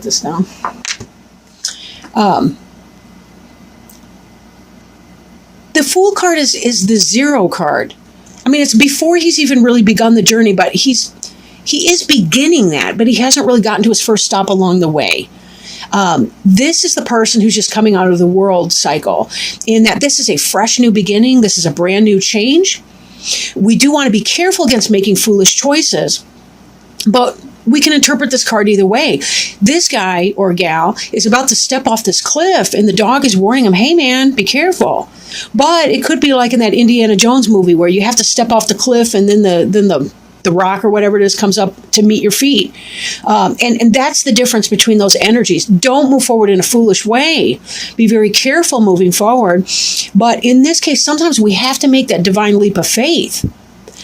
this down. The Fool card is the 0 card. I mean, it's before he's even really begun the journey, but he is beginning that, but he hasn't really gotten to his first stop along the way. This is the person who's just coming out of the world cycle, in that this is a fresh new beginning. This is a brand new change. We do want to be careful against making foolish choices, but we can interpret this card either way. This guy or gal is about to step off this cliff, and the dog is warning him, hey man, be careful. But it could be like in that Indiana Jones movie where you have to step off the cliff, and then the rock or whatever it is comes up to meet your feet. And that's the difference between those energies. Don't move forward in a foolish way. Be very careful moving forward. But in this case, sometimes we have to make that divine leap of faith.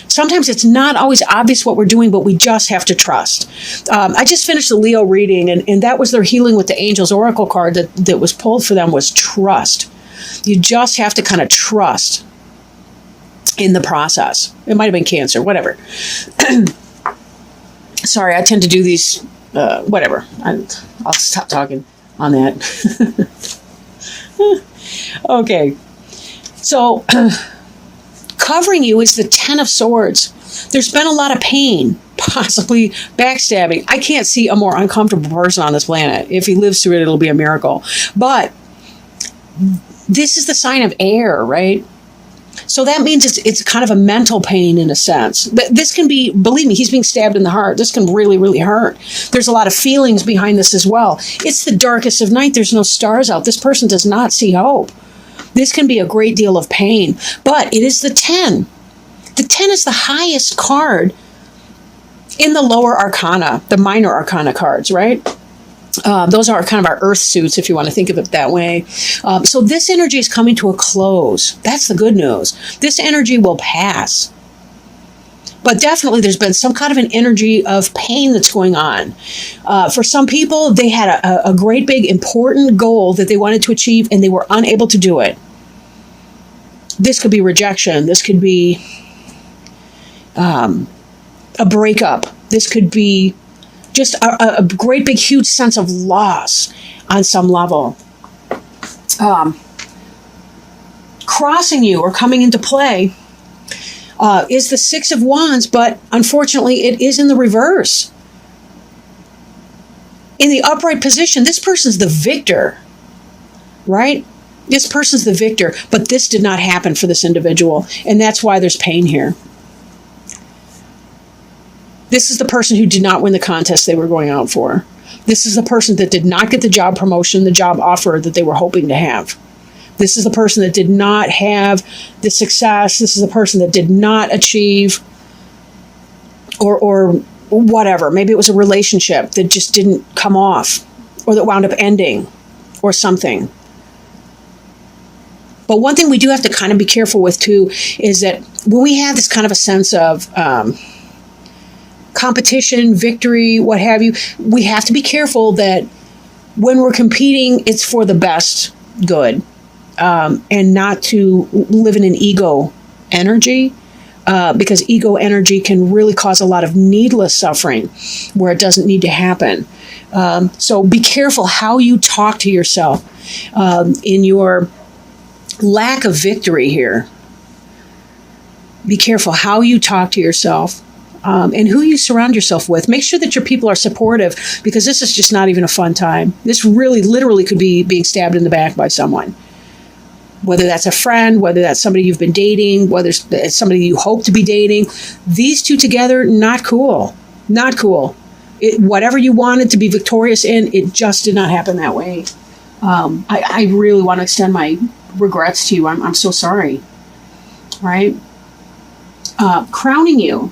Sometimes it's not always obvious what we're doing, but we just have to trust. I just finished the Leo reading, and that was their Healing with the Angels Oracle card that was pulled for them, was trust. You just have to kind of trust in the process. It might have been Cancer, whatever. Sorry, I tend to do these, whatever. I'll stop talking on that. Okay. So, covering you is the 10 of Swords. There's been a lot of pain, possibly backstabbing. I can't see a more uncomfortable person on this planet. If he lives through it, it'll be a miracle. But this is the sign of air, right? So that means it's kind of a mental pain in a sense. This can be, believe me, he's being stabbed in the heart. This can really, really hurt. There's a lot of feelings behind this as well. It's the darkest of night. There's no stars out. This person does not see hope. This can be a great deal of pain, but it is the 10. The 10 is the highest card in the lower arcana, the minor arcana cards, right? Those are kind of our earth suits, if you want to think of it that way. So this energy is coming to a close. That's the good news. This energy will pass. But definitely there's been some kind of an energy of pain that's going on. For some people, they had a great big important goal that they wanted to achieve, and they were unable to do it. This could be rejection. This could be a breakup. This could be just a great big huge sense of loss on some level. Crossing you or coming into play is the 6 of Wands, but unfortunately it is in the reverse. In the upright position, this person's the victor, right? This person's the victor, but this did not happen for this individual, and that's why there's pain here. This is the person who did not win the contest they were going out for. This is the person that did not get the job promotion, the job offer that they were hoping to have. This is the person that did not have the success. This is the person that did not achieve or whatever. Maybe it was a relationship that just didn't come off, or that wound up ending, or something. But one thing we do have to kind of be careful with too is that when we have this kind of a sense of competition, victory, what have you, we have to be careful that when we're competing, it's for the best good, and not to live in an ego energy, because ego energy can really cause a lot of needless suffering where it doesn't need to happen. So be careful how you talk to yourself in your lack of victory here. Be careful how you talk to yourself. And who you surround yourself with. Make sure that your people are supportive, because this is just not even a fun time. This really literally could be being stabbed in the back by someone. Whether that's a friend, whether that's somebody you've been dating, whether it's somebody you hope to be dating. These two together, not cool. Not cool. Whatever you wanted to be victorious in, it just did not happen that way. I really want to extend my regrets to you. I'm so sorry. Right? Crowning you.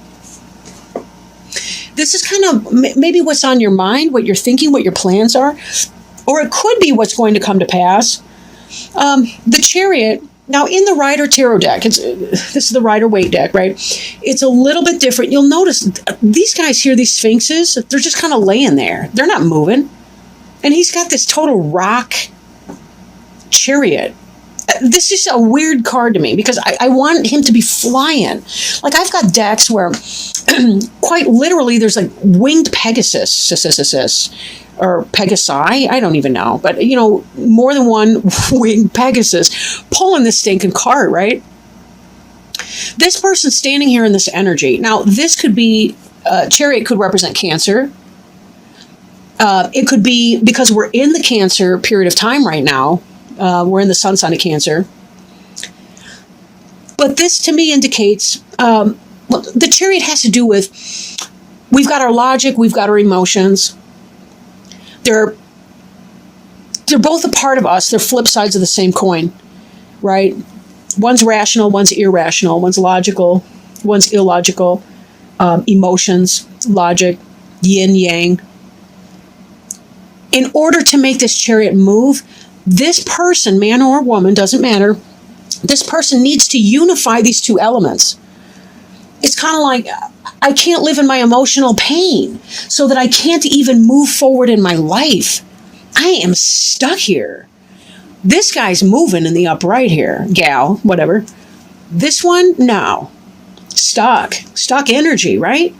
This is kind of maybe what's on your mind, what you're thinking, what your plans are, or it could be what's going to come to pass. The Chariot, now in the Rider Tarot deck, this is the Rider Waite deck, right? It's a little bit different. You'll notice these guys here, these Sphinxes, they're just kind of laying there. They're not moving. And he's got this total rock chariot. This is a weird card to me because I want him to be flying. Like I've got decks where quite literally there's like winged Pegasus or Pegasi, I don't even know, but more than one winged Pegasus pulling this stinking cart, right? This person standing here in this energy. Now, this could be, Chariot could represent Cancer. It could be because we're in the Cancer period of time right now. We're in the sun sign of Cancer. But this to me indicates, the Chariot has to do with, we've got our logic, we've got our emotions. They're both a part of us. They're flip sides of the same coin, right? One's rational, one's irrational, one's logical, one's illogical. Emotions, logic, yin, yang. In order to make this Chariot move, this person, man or woman, doesn't matter, this person needs to unify these two elements. It's kind of like, I can't live in my emotional pain so that I can't even move forward in my life. I am stuck here. This guy's moving in the upright here, gal, whatever. This one, no. Stuck energy, right?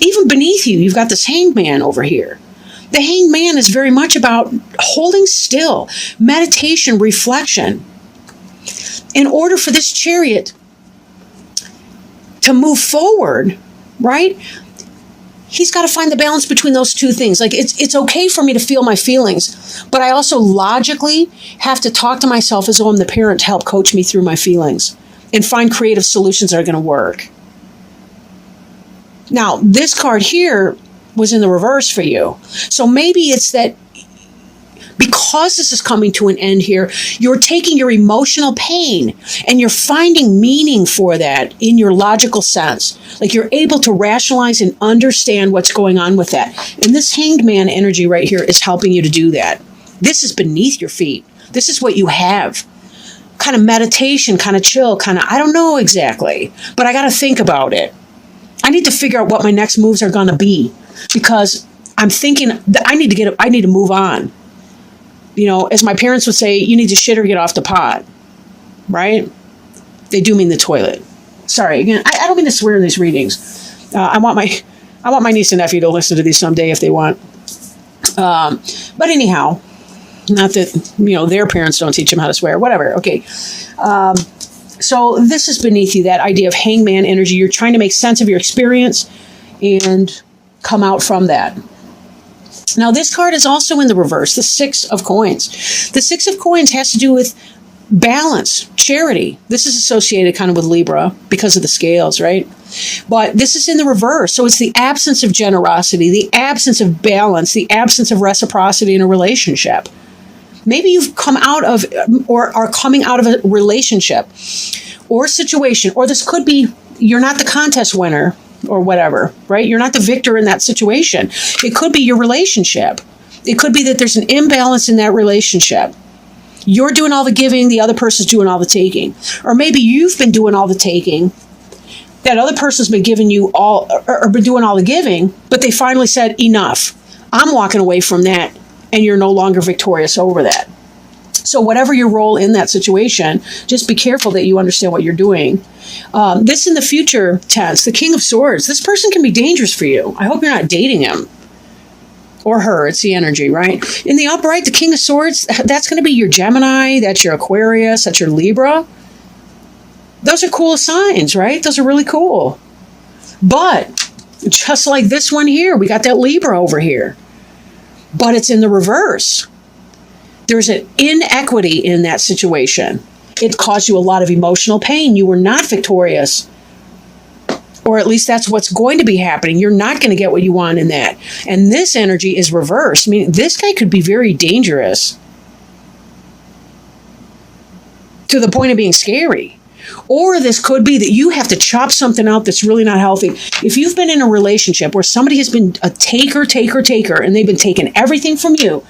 Even beneath you, you've got this Hanged Man over here. The Hanged Man is very much about holding still, meditation, reflection. In order for this Chariot to move forward, right? He's got to find the balance between those two things. Like, it's okay for me to feel my feelings, but I also logically have to talk to myself as though I'm the parent to help coach me through my feelings and find creative solutions that are going to work. Now, this card here was in the reverse for you. So maybe it's that because this is coming to an end here, you're taking your emotional pain and you're finding meaning for that in your logical sense. Like, you're able to rationalize and understand what's going on with that. And this Hanged Man energy right here is helping you to do that. This is beneath your feet. This is what you have. Kind of meditation, kind of chill, kind of, I don't know exactly, but I got to think about it. I need to figure out what my next moves are going to be, because I'm thinking that I need to move on. As my parents would say, you need to shit or get off the pot, right? They do mean the toilet. Sorry, again, I don't mean to swear in these readings. I want my niece and nephew to listen to these someday if they want. But anyhow, not that, their parents don't teach them how to swear, whatever. Okay. So this is beneath you, that idea of Hanged Man energy. You're trying to make sense of your experience and come out from that. Now, this card is also in the reverse, the Six of Coins. The Six of Coins has to do with balance, charity. This is associated kind of with Libra because of the scales, right? But this is in the reverse. So it's the absence of generosity, the absence of balance, the absence of reciprocity in a relationship. Maybe you've come out of or are coming out of a relationship or situation, or this could be you're not the contest winner or whatever, right? You're not the victor in that situation. It could be your relationship. It could be that there's an imbalance in that relationship. You're doing all the giving, the other person's doing all the taking. Or maybe you've been doing all the taking, that other person's been giving you all, or been doing all the giving, but they finally said, enough. I'm walking away from that, and you're no longer victorious over that. So whatever your role in that situation, just be careful that you understand what you're doing. This in the future tense, the King of Swords, this person can be dangerous for you. I hope you're not dating him or her. It's the energy, right? In the upright, the King of Swords, that's going to be your Gemini, that's your Aquarius, that's your Libra. Those are cool signs, right? Those are really cool. But just like this one here, we got that Libra over here. But it's in the reverse. There's an inequity in that situation. It caused you a lot of emotional pain. You were not victorious. Or at least that's what's going to be happening. You're not going to get what you want in that. And this energy is reversed. I mean, this guy could be very dangerous to the point of being scary. Or this could be that you have to chop something out that's really not healthy. If you've been in a relationship where somebody has been a taker, and they've been taking everything from you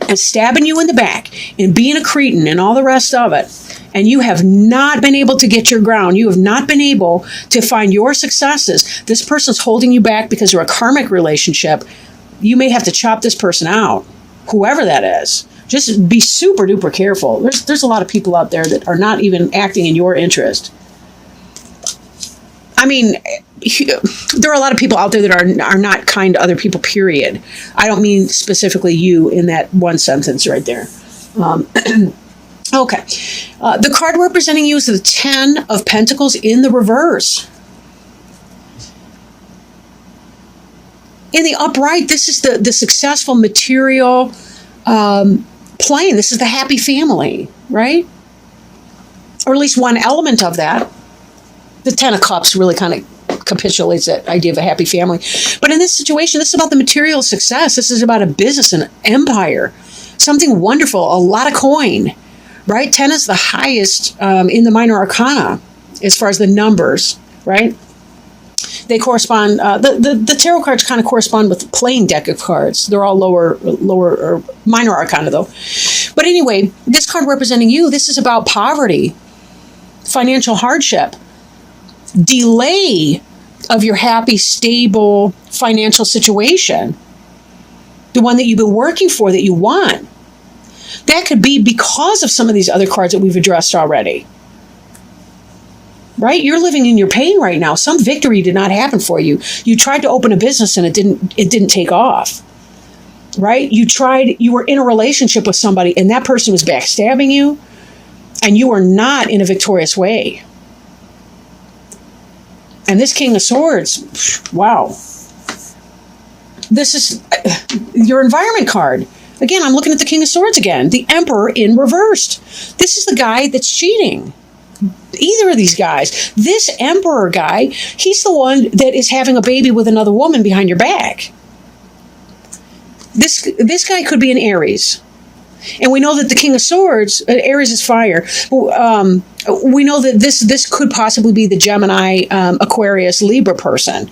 and stabbing you in the back and being a cretin and all the rest of it, and you have not been able to get your ground, you have not been able to find your successes, this person's holding you back because they're a karmic relationship, you may have to chop this person out, whoever that is. Just be super duper careful. There's a lot of people out there that are not even acting in your interest. I mean, there are a lot of people out there that are not kind to other people, period. I don't mean specifically you in that one sentence right there. Okay. The card representing you is the 10 of Pentacles in the reverse. In the upright, this is the successful material plane. This is the happy family, right? Or at least one element of that. The 10 of Cups really kind of capitulates that idea of a happy family. But in this situation, this is about the material success. This is about a business, an empire, something wonderful, a lot of coin, right? 10 is the highest in the minor arcana as far as the numbers, right? They correspond, the tarot cards kind of correspond with the playing deck of cards. They're all lower or minor arcana though. But anyway, this card representing you, this is about poverty, financial hardship, delay of your happy, stable financial situation, the one that you've been working for, that you want. That could be because of some of these other cards that we've addressed already. Right? You're living in your pain right now. Some victory did not happen for you. You tried to open a business and it didn't take off. Right? You were in a relationship with somebody and that person was backstabbing you and you were not in a victorious way. And this King of Swords, wow. This is your environment card. Again, I'm looking at the King of Swords again. The Emperor in reversed. This is the guy that's cheating. Either of these guys. This Emperor guy, he's the one that is having a baby with another woman behind your back. This guy could be an Aries. And we know that the King of Swords, Aries is fire. We know that this could possibly be the Gemini, Aquarius, Libra person.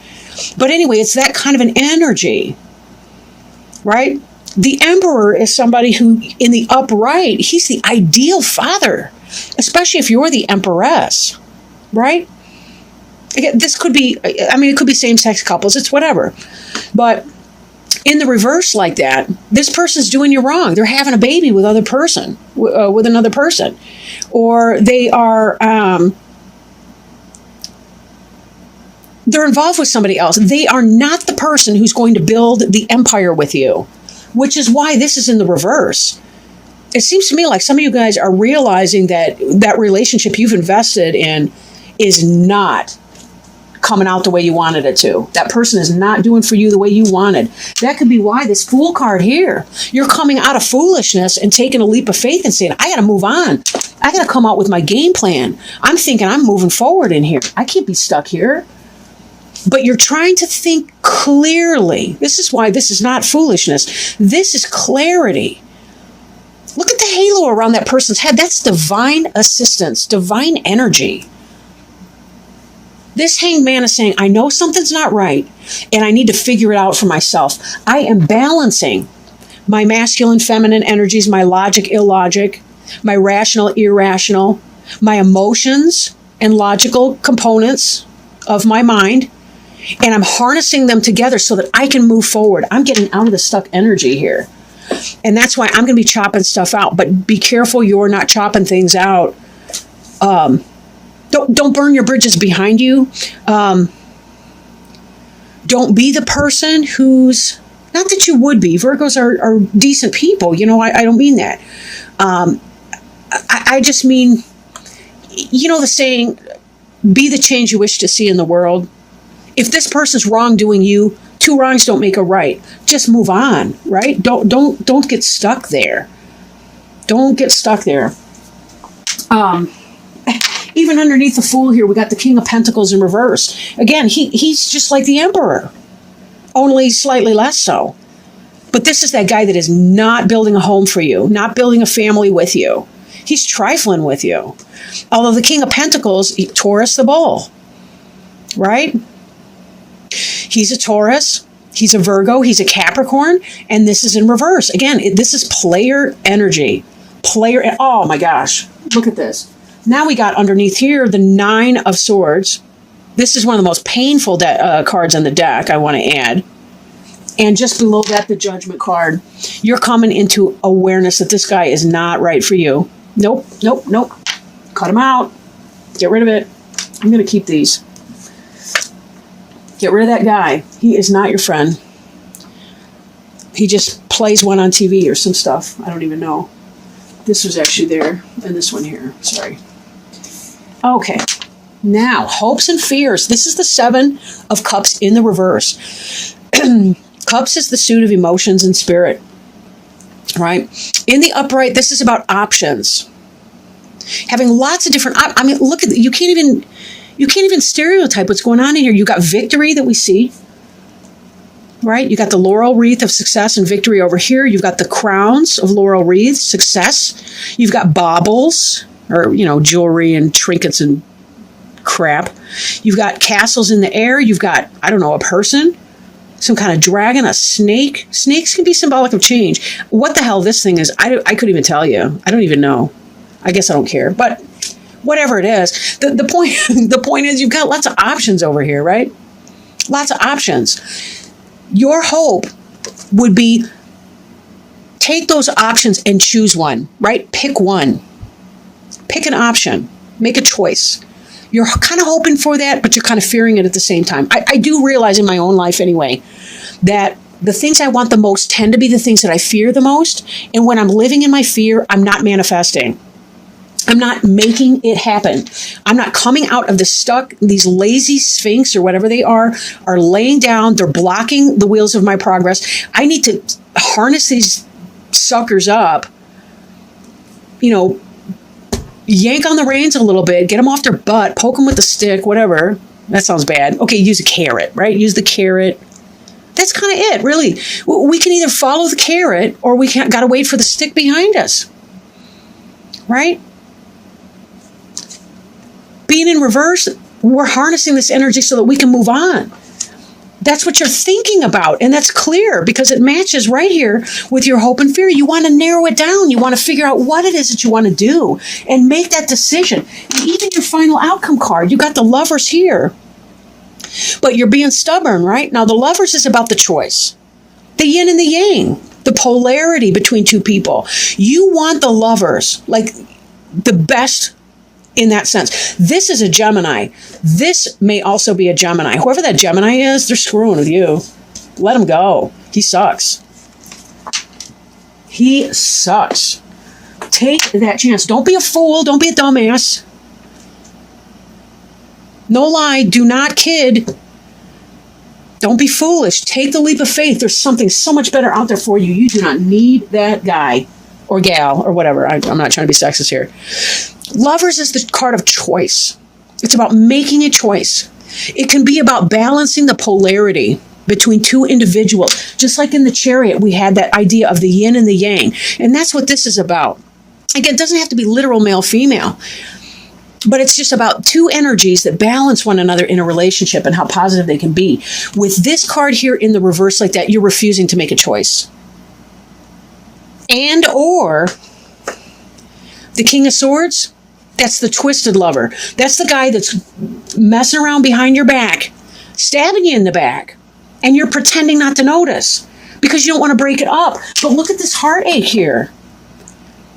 But anyway, it's that kind of an energy, right? The Emperor is somebody who, in the upright, he's the ideal father, especially if you're the Empress, right? Again, this could be, I mean, it could be same-sex couples, it's whatever. But in the reverse like that, this person's doing you wrong. They're having a baby with another person. Or they are, they're involved with somebody else. They are not the person who's going to build the empire with you, which is why this is in the reverse. It seems to me like some of you guys are realizing that that relationship you've invested in is not coming out the way you wanted it to. That person is not doing for you the way you wanted. That could be why this Fool card here. You're coming out of foolishness and taking a leap of faith and saying, I got to move on. I got to come out with my game plan. I'm thinking I'm moving forward in here. I can't be stuck here. But you're trying to think clearly. This is why this is not foolishness. This is clarity. Look at the halo around that person's head. That's divine assistance, divine energy. This Hanged Man is saying, I know something's not right, and I need to figure it out for myself. I am balancing my masculine, feminine energies, my logic, illogic, my rational, irrational, my emotions and logical components of my mind, and I'm harnessing them together so that I can move forward. I'm getting out of the stuck energy here. And that's why I'm going to be chopping stuff out. But be careful you're not chopping things out. Don't burn your bridges behind you. Don't be the person who's, not that you would be. Virgos are decent people. You know, I don't mean that. I just mean, you know the saying, be the change you wish to see in the world. If this person's wrongdoing you, two wrongs don't make a right. Just move on, right? Don't get stuck there. Don't get stuck there. Even underneath the Fool here, we got the King of Pentacles in reverse. Again, he's just like the Emperor, only slightly less so. But this is that guy that is not building a home for you, not building a family with you. He's trifling with you. Although the King of Pentacles, Taurus the bull, right? He's a Taurus, he's a Virgo, he's a Capricorn, and this is in reverse. Again, this is player energy. Oh my gosh, look at this. Now we got underneath here the 9 of Swords. This is one of the most painful cards on the deck, I want to add. And just below that, the Judgment card. You're coming into awareness that this guy is not right for you. Nope. Cut him out. Get rid of it. I'm going to keep these. Get rid of that guy. He is not your friend. He just plays one on TV or some stuff. I don't even know. This was actually there, and this one here. Sorry. Okay. Now, hopes and fears. This is the 7 of Cups in the reverse. Cups is the suit of emotions and spirit. Right? In the upright, this is about options. Having lots of different, I mean, look at, you can't even stereotype what's going on in here. You got victory that we see, right? You got the laurel wreath of success and victory over here. You've got the crowns of laurel wreath, success. You've got baubles, or, jewelry and trinkets and crap. You've got castles in the air. You've got, I don't know, a person, some kind of dragon, a snake. Snakes can be symbolic of change. What the hell this thing is, I couldn't even tell you. I don't even know. I guess I don't care. But whatever it is, the point is you've got lots of options over here, right? Lots of options. Your hope would be take those options and choose one, right? Pick one. Pick an option. Make a choice. You're kind of hoping for that, but you're kind of fearing it at the same time. I do realize in my own life anyway, that the things I want the most tend to be the things that I fear the most. And when I'm living in my fear, I'm not manifesting. I'm not making it happen. I'm not coming out of the stuck, these lazy sphinx or whatever they are laying down. They're blocking the wheels of my progress. I need to harness these suckers up, yank on the reins a little bit, get them off their butt, poke them with the stick, whatever. That sounds bad. Okay, use a carrot, right? Use the carrot. That's kind of it, really. We can either follow the carrot or we got to wait for the stick behind us, right? Being in reverse, we're harnessing this energy so that we can move on. That's what you're thinking about, and that's clear because it matches right here with your hope and fear. You want to narrow it down. You want to figure out what it is that you want to do and make that decision. And even your final outcome card, you got the Lovers here, but you're being stubborn, right? Now, the Lovers is about the choice, the yin and the yang, the polarity between two people. You want the Lovers, like the best in that sense. This is a Gemini. This may also be a Gemini. Whoever that Gemini is, they're screwing with you. Let him go. He sucks. He sucks. Take that chance. Don't be a fool. Don't be a dumbass. No lie. Do not kid. Don't be foolish. Take the leap of faith. There's something so much better out there for you. You do not need that guy or gal or whatever. I'm not trying to be sexist here. Lovers is the card of choice. It's about making a choice. It can be about balancing the polarity between two individuals. Just like in the Chariot, we had that idea of the yin and the yang. And that's what this is about. Again, it doesn't have to be literal male-female. But it's just about two energies that balance one another in a relationship and how positive they can be. With this card here in the reverse like that, you're refusing to make a choice. And or the King of Swords, that's the twisted lover. That's the guy that's messing around behind your back, stabbing you in the back, and you're pretending not to notice because you don't want to break it up. But look at this heartache here.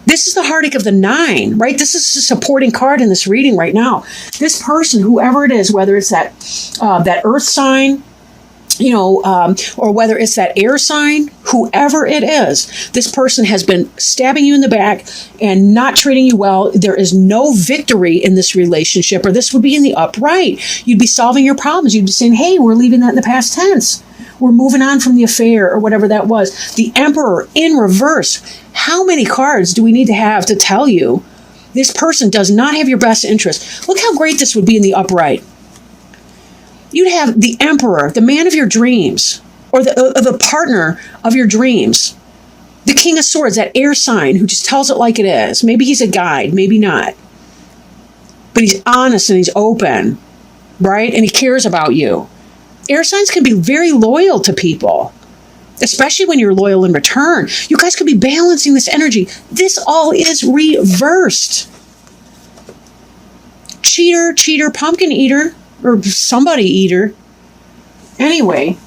This is the heartache of the 9, right? This is a supporting card in this reading right now. This person, whoever it is, whether it's that earth sign, or whether it's that air sign, whoever it is, this person has been stabbing you in the back and not treating you well. There is no victory in this relationship, or this would be in the upright. You'd be solving your problems. You'd be saying, hey, we're leaving that in the past tense. We're moving on from the affair or whatever that was. The Emperor in reverse. How many cards do we need to have to tell you this person does not have your best interest? Look how great this would be in the upright. You'd have the Emperor, the man of your dreams, or the partner of your dreams. The King of Swords, that air sign who just tells it like it is. Maybe he's a guide, maybe not. But he's honest and he's open, right? And he cares about you. Air signs can be very loyal to people, especially when you're loyal in return. You guys could be balancing this energy. This all is reversed. Cheater, pumpkin eater, or somebody eater. Anyway,